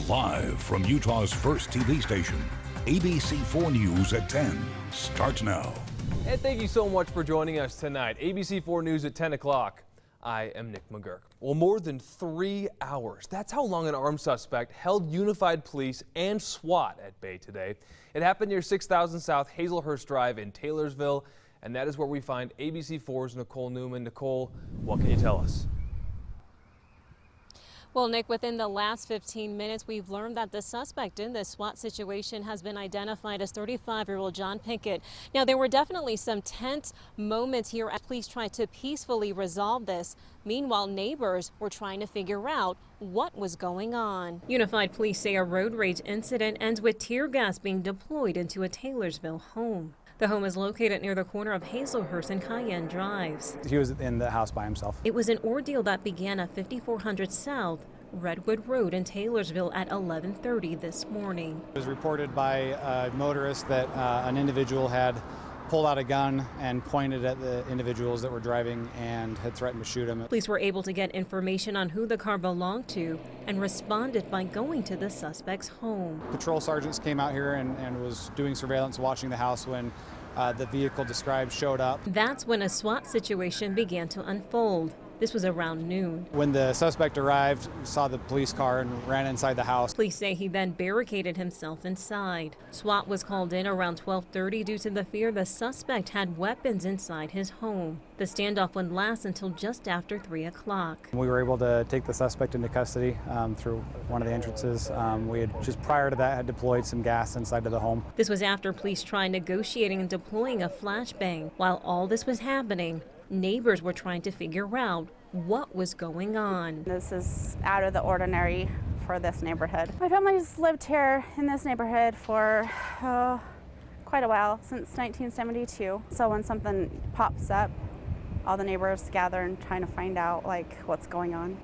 Live from Utah's first TV station, ABC4 News at 10 starts now. And thank you so much for joining us tonight. ABC4 News at 10 o'clock. I am Nick McGurk. Well, more than 3 hours. That's how long an armed suspect held Unified Police and SWAT at bay today. It happened near 6000 South Hazelhurst Drive in Taylorsville, and that is where we find ABC4's Nicole Newman. Nicole, what can you tell us? Well, Nick, within the last 15 minutes, we've learned that the suspect in this SWAT situation has been identified as 35-year-old John Pickett. Now, there were definitely some tense moments here as police tried to peacefully resolve this. Meanwhile, neighbors were trying to figure out what was going on. Unified Police say a road rage incident ends with tear gas being deployed into a Taylorsville home. The home is located near the corner of Hazelhurst and Cayenne Drives. He was in the house by himself. It was an ordeal that began at 5400 South Redwood Road in Taylorsville at 11:30 this morning. It was reported by a motorist that an individual had pulled out a gun and pointed at the individuals that were driving and had threatened to shoot him. Police were able to get information on who the car belonged to and responded by going to the suspect's home. Patrol sergeants came out here and was doing surveillance watching the house when the vehicle described showed up. That's when a SWAT situation began to unfold. This was around noon. When the suspect arrived, saw the police car and ran inside the house. Police say he then barricaded himself inside. SWAT was called in around 12:30 due to the fear the suspect had weapons inside his home. The standoff would last until just after 3 o'clock. We were able to take the suspect into custody through one of the entrances. We had just prior to that had deployed some gas inside of the home. This was after police tried negotiating and deploying a flashbang. While all this was happening, neighbors were trying to figure out what was going on. This is out of the ordinary for this neighborhood. My family's lived here in this neighborhood for quite a while, since 1972. So when something pops up, all the neighbors gather and trying to find out what's going on.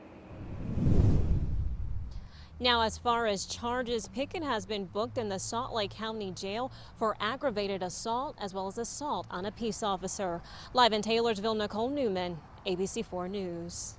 Now, as far as charges, Pickett has been booked in the Salt Lake County Jail for aggravated assault as well as assault on a peace officer. Live in Taylorsville, Nicole Newman, ABC4 News.